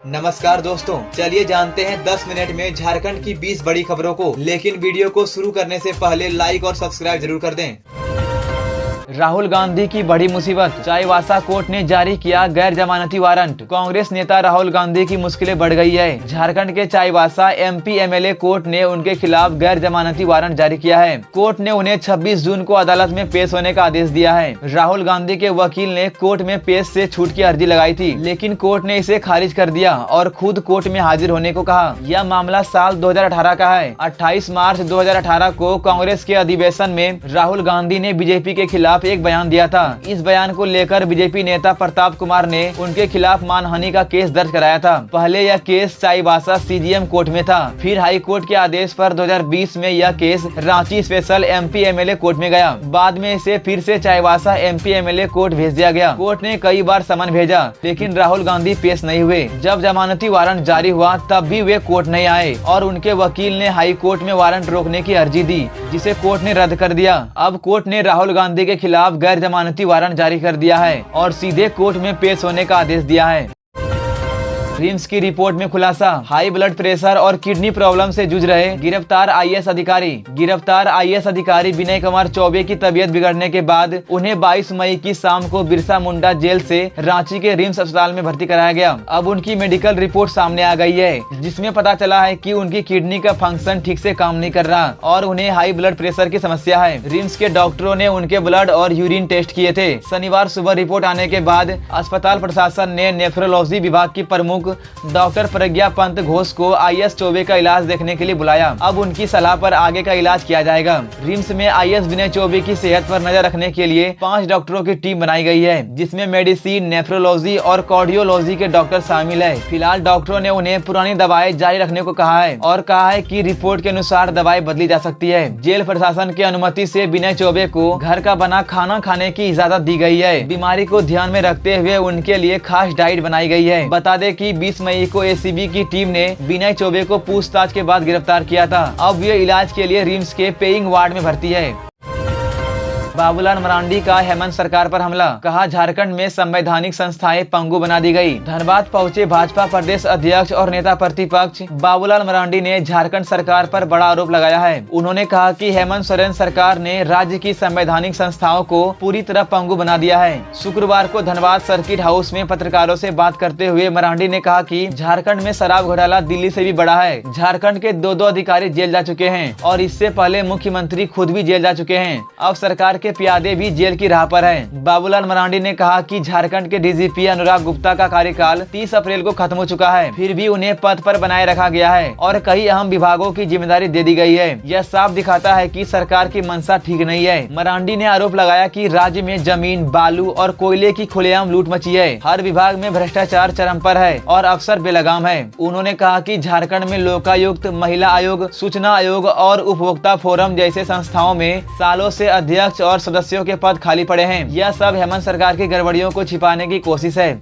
नमस्कार दोस्तों, चलिए जानते हैं 10 मिनट में झारखंड की 20 बड़ी खबरों को। लेकिन वीडियो को शुरू करने से पहले लाइक और सब्सक्राइब जरूर कर दें। राहुल गांधी की बड़ी मुसीबत, चाईबासा कोर्ट ने जारी किया गैर जमानती वारंट। कांग्रेस नेता राहुल गांधी की मुश्किलें बढ़ गई है। झारखंड के चाईबासा एमपी एमएलए कोर्ट ने उनके खिलाफ गैर जमानती वारंट जारी किया है। कोर्ट ने उन्हें 26 जून को अदालत में पेश होने का आदेश दिया है। राहुल गांधी के वकील ने कोर्ट में पेश से छूट की अर्जी लगाई थी, लेकिन कोर्ट ने इसे खारिज कर दिया और खुद कोर्ट में हाजिर होने को कहा। यह मामला साल 2018 का है। 28 मार्च 2018 को कांग्रेस के अधिवेशन में राहुल गांधी ने बीजेपी के खिलाफ एक बयान दिया था। इस बयान को लेकर बीजेपी नेता प्रताप कुमार ने उनके खिलाफ मानहानि का केस दर्ज कराया था। पहले यह केस चाईबासा सीजीएम कोर्ट में था, फिर हाई कोर्ट के आदेश पर 2020 में यह case Ranchi special MP MLA court में गया। बाद में इसे फिर से चाईबासा एमपी एमएलए कोर्ट भेज दिया गया। कोर्ट ने कई बार समन भेजा, लेकिन राहुल गांधी पेश नहीं हुए। जब जमानती वारंट जारी हुआ तब भी वे कोर्ट नहीं आए और उनके वकील ने हाई कोर्ट में वारंट रोकने की अर्जी दी, जिसे कोर्ट ने रद्द कर दिया। अब कोर्ट ने राहुल गांधी के खिलाफ गैर जमानती वारंट जारी कर दिया है और सीधे कोर्ट में पेश होने का आदेश दिया है। रिम्स की रिपोर्ट में खुलासा, हाई ब्लड प्रेशर और किडनी प्रॉब्लम से जूझ रहे गिरफ्तार आईएएस अधिकारी विनय कुमार चौबे की तबीयत बिगड़ने के बाद उन्हें 22 मई की शाम को बिरसा मुंडा जेल से रांची के रिम्स अस्पताल में भर्ती कराया गया। अब उनकी मेडिकल रिपोर्ट सामने आ गई है, जिसमें पता चला है कि उनकी किडनी का फंक्शन ठीक से काम नहीं कर रहा और उन्हें हाई ब्लड प्रेशर की समस्या है। रिम्स के डॉक्टरों ने उनके ब्लड और यूरिन टेस्ट किए थे। शनिवार सुबह रिपोर्ट आने के बाद अस्पताल प्रशासन ने नेफ्रोलॉजी विभाग की प्रमुख डॉक्टर प्रज्ञा पंत घोष को आईएएस चौबे का इलाज देखने के लिए बुलाया। अब उनकी सलाह पर आगे का इलाज किया जाएगा। रिम्स में आईएएस विनय चौबे की सेहत पर नजर रखने के लिए 5 डॉक्टरों की टीम बनाई गई है, जिसमें मेडिसिन, नेफ्रोलॉजी और कार्डियोलॉजी के डॉक्टर शामिल है। फिलहाल डॉक्टरों ने उन्हें पुरानी दवाएं जारी रखने को कहा है और कहा है कि रिपोर्ट के अनुसार दवाएं बदली जा सकती है। जेल प्रशासन की अनुमति से विनय चौबे को घर का बना खाना खाने की इजाजत दी गई है। बीमारी को ध्यान में रखते हुए उनके लिए खास डाइट बनाई गई है। बता दें कि 20 मई को एसीबी की टीम ने विनय चौबे को पूछताछ के बाद गिरफ्तार किया था। अब ये इलाज के लिए रिम्स के पेइंग वार्ड में भर्ती है। बाबूलाल मरांडी का हेमंत सरकार पर हमला, कहा झारखंड में संवैधानिक संस्थाएं पंगु बना दी गई। धनबाद पहुंचे भाजपा प्रदेश अध्यक्ष और नेता प्रतिपक्ष बाबूलाल मरांडी ने झारखंड सरकार पर बड़ा आरोप लगाया है। उन्होंने कहा कि हेमंत सोरेन सरकार ने राज्य की संवैधानिक संस्थाओं को पूरी तरह पंगु बना दिया है। शुक्रवार को धनबाद सर्किट हाउस में पत्रकारों से बात करते हुए मरांडी ने कहा कि झारखंड में शराब घोटाला दिल्ली से भी बड़ा है। झारखंड के 2 अधिकारी जेल जा चुके हैं और इससे पहले मुख्यमंत्री खुद भी जेल जा चुके हैं। अब सरकार के प्यादे भी जेल की राह पर हैं। बाबूलाल मरांडी ने कहा कि झारखंड के डीजीपी अनुराग गुप्ता का कार्यकाल 30 अप्रैल को खत्म हो चुका है, फिर भी उन्हें पद पर बनाए रखा गया है और कई अहम विभागों की जिम्मेदारी दे दी गई है। यह साफ दिखाता है कि सरकार की मंशा ठीक नहीं है। मरांडी ने आरोप लगाया कि राज्य में जमीन, बालू और कोयले की खुलेआम लूट मची है। हर विभाग में भ्रष्टाचार चरम पर है और अफसर बेलगाम है। उन्होंने कहा कि झारखंड में लोकायुक्त, महिला आयोग, सूचना आयोग और उपभोक्ता फोरम जैसे संस्थाओं में सालों से अध्यक्ष और सदस्यों के पद खाली पड़े हैं। यह सब हेमंत सरकार की गड़बड़ियों को छिपाने की कोशिश है।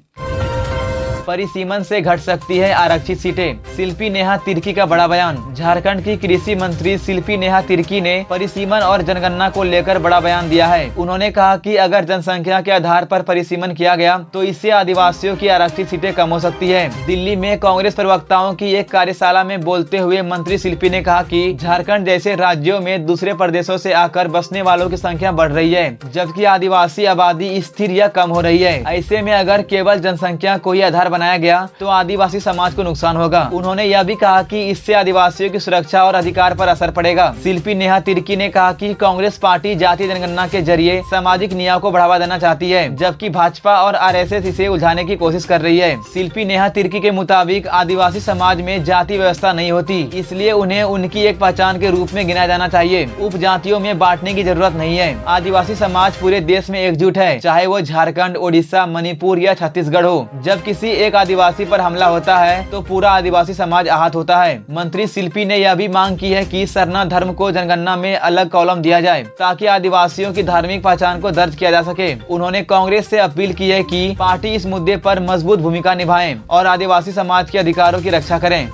परिसीमन से घट सकती है आरक्षित सीटें, शिल्पी नेहा तिर्की का बड़ा बयान। झारखंड की कृषि मंत्री शिल्पी नेहा तिर्की ने परिसीमन और जनगणना को लेकर बड़ा बयान दिया है। उन्होंने कहा कि अगर जनसंख्या के आधार पर परिसीमन किया गया तो इससे आदिवासियों की आरक्षित सीटें कम हो सकती है। दिल्ली में कांग्रेस प्रवक्ताओं की एक कार्यशाला में बोलते हुए मंत्री शिल्पी ने कहा कि झारखंड जैसे राज्यों में दूसरे प्रदेशों से आकर बसने वालों की संख्या बढ़ रही है, जबकि आदिवासी आबादी स्थिर या कम हो रही है। ऐसे में अगर केवल जनसंख्या को ही आधार बनाया गया तो आदिवासी समाज को नुकसान होगा। उन्होंने यह भी कहा कि इससे आदिवासियों की सुरक्षा और अधिकार पर असर पड़ेगा। शिल्पी नेहा तिर्की ने कहा कि कांग्रेस पार्टी जातीय जनगणना के जरिए सामाजिक न्याय को बढ़ावा देना चाहती है, जबकि भाजपा और आरएसएस इसे उलझाने की कोशिश कर रही है। शिल्पी नेहा तिर्की के मुताबिक आदिवासी समाज में जाति व्यवस्था नहीं होती, इसलिए उन्हें उनकी एक पहचान के रूप में गिना जाना चाहिए। उपजातियों में बांटने की जरूरत नहीं है। आदिवासी समाज पूरे देश में एकजुट है, चाहे वो झारखंड, ओडिशा, मणिपुर या छत्तीसगढ़ हो। जब किसी एक आदिवासी पर हमला होता है तो पूरा आदिवासी समाज आहत होता है। मंत्री शिल्पी ने यह भी मांग की है कि सरना धर्म को जनगणना में अलग कॉलम दिया जाए, ताकि आदिवासियों की धार्मिक पहचान को दर्ज किया जा सके। उन्होंने कांग्रेस से अपील की है कि पार्टी इस मुद्दे पर मजबूत भूमिका निभाए और आदिवासी समाज के अधिकारों की रक्षा करें।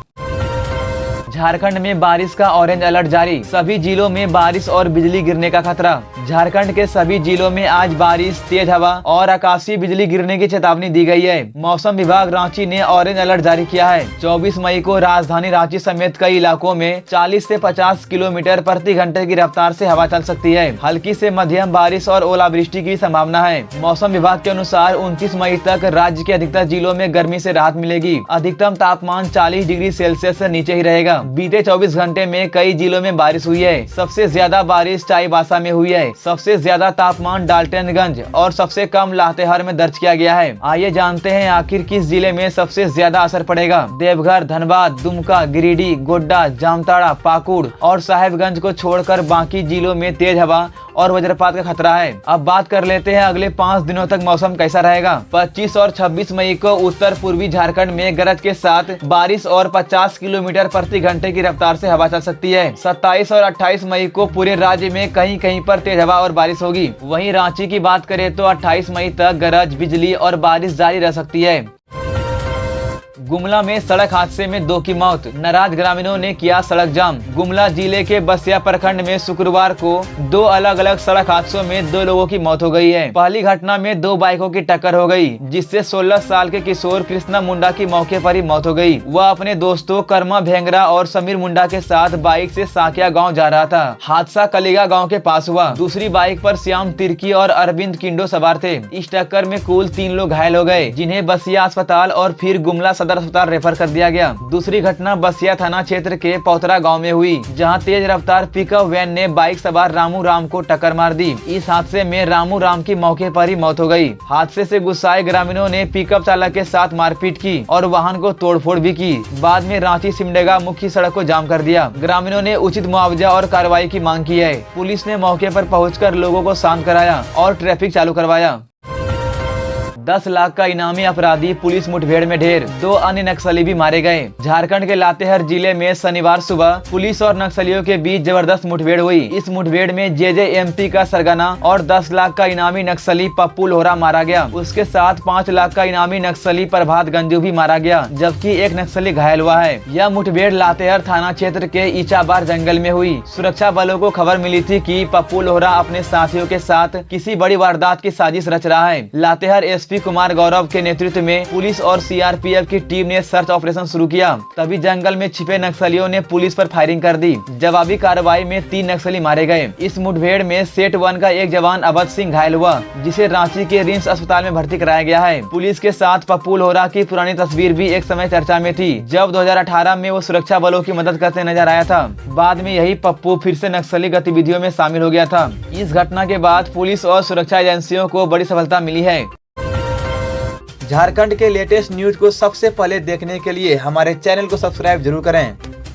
झारखंड में बारिश का ऑरेंज अलर्ट जारी, सभी जिलों में बारिश और बिजली गिरने का खतरा। झारखंड के सभी जिलों में आज बारिश, तेज हवा और आकाशीय बिजली गिरने की चेतावनी दी गई है। मौसम विभाग रांची ने ऑरेंज अलर्ट जारी किया है। 24 मई को राजधानी रांची समेत कई इलाकों में 40 से 50 किलोमीटर प्रति घंटे की रफ्तार से हवा चल सकती है। हल्की से मध्यम बारिश और ओलावृष्टि की संभावना है। मौसम विभाग के अनुसार 29 मई तक राज्य के अधिकतर जिलों में गर्मी से राहत मिलेगी। अधिकतम तापमान 40 डिग्री सेल्सियस से नीचे ही रहेगा। बीते 24 घंटे में कई जिलों में बारिश हुई है। सबसे ज्यादा बारिश चाईबासा में हुई है। सबसे ज्यादा तापमान डाल्टनगंज और सबसे कम लातेहार में दर्ज किया गया है। आइए जानते हैं आखिर किस जिले में सबसे ज्यादा असर पड़ेगा। देवघर, धनबाद, दुमका, गिरिडीह, गोड्डा, जामताड़ा, पाकुड़ और साहेबगंज को छोड़कर बाकी जिलों में तेज हवा और वज्रपात का खतरा है। अब बात कर लेते हैं अगले 5 दिनों तक मौसम कैसा रहेगा। 25 और 26 मई को उत्तर पूर्वी झारखंड में गरज के साथ बारिश और 50 किलोमीटर प्रति घंटे की रफ्तार से हवा चल सकती है। 27 और 28 मई को पूरे राज्य में कहीं कहीं पर तेज हवा और बारिश होगी। वहीं रांची की बात करें तो 28 मई तक गरज, बिजली और बारिश जारी रह सकती है। गुमला में सड़क हादसे में 2 की मौत, नाराज ग्रामीणों ने किया सड़क जाम। गुमला जिले के बसिया प्रखंड में शुक्रवार को 2 अलग अलग सड़क हादसों में 2 लोगों की मौत हो गई है। पहली घटना में 2 बाइकों की टक्कर हो गई, जिससे 16 साल के किशोर कृष्णा मुंडा की मौके पर ही मौत हो गई। वह अपने दोस्तों कर्मा भेंगरा और समीर मुंडा के साथ बाइक से साकिया गाँव जा रहा था। हादसा कलिगा गाँव के पास हुआ। दूसरी बाइक पर श्याम तिर्की और अरविंद किंडो सवार थे। इस टक्कर में कुल 3 लोग घायल हो गए, जिन्हें बसिया अस्पताल और फिर गुमला सदर अस्पताल रेफर कर दिया गया। दूसरी घटना बसिया थाना क्षेत्र के पौतरा गांव में हुई, जहां तेज रफ्तार पिकअप वैन ने बाइक सवार रामू राम को टक्कर मार दी। इस हादसे में रामू राम की मौके पर ही मौत हो गई। हादसे से गुस्साए ग्रामीणों ने पिकअप चालक के साथ मारपीट की और वाहन को तोड़फोड़ भी की। बाद में रांची सिमडेगा मुख्य सड़क को जाम कर दिया। ग्रामीणों ने उचित मुआवजा और कार्रवाई की मांग की है। पुलिस ने मौके पर पहुंचकर लोगों को शांत कराया और ट्रैफिक चालू करवाया। 10 लाख का इनामी अपराधी पुलिस मुठभेड़ में ढेर, 2 अन्य नक्सली भी मारे गए। झारखंड के लातेहार जिले में शनिवार सुबह पुलिस और नक्सलियों के बीच जबरदस्त मुठभेड़ हुई। इस मुठभेड़ में जेजेएमपी का सरगना और 10 लाख का इनामी नक्सली पप्पू लोहरा मारा गया। उसके साथ 5 लाख का इनामी नक्सली प्रभात गंजू भी मारा गया, जबकि एक नक्सली घायल हुआ है। यह मुठभेड़ लातेहार थाना क्षेत्र के ईचाबार जंगल में हुई। सुरक्षा बलों को खबर मिली थी कि पप्पू लोहरा अपने साथियों के साथ किसी बड़ी वारदात की साजिश रच रहा है। लातेहार एसपी कुमार गौरव के नेतृत्व में पुलिस और सीआरपीएफ की टीम ने सर्च ऑपरेशन शुरू किया। तभी जंगल में छिपे नक्सलियों ने पुलिस पर फायरिंग कर दी। जवाबी कार्रवाई में 3 नक्सली मारे गए। इस मुठभेड़ में सेट 1 का एक जवान अवध सिंह घायल हुआ, जिसे रांची के रिम्स अस्पताल में भर्ती कराया गया है। पुलिस के साथ पप्पू लोहरा की पुरानी तस्वीर भी एक समय चर्चा में थी, जब 2018 में वो सुरक्षा बलों की मदद करते नजर आया था। बाद में यही पप्पू फिर से नक्सली गतिविधियों में शामिल हो गया था। इस घटना के बाद पुलिस और सुरक्षा एजेंसियों को बड़ी सफलता मिली है। झारखंड के लेटेस्ट न्यूज को सबसे पहले देखने के लिए हमारे चैनल को सब्सक्राइब जरूर करें।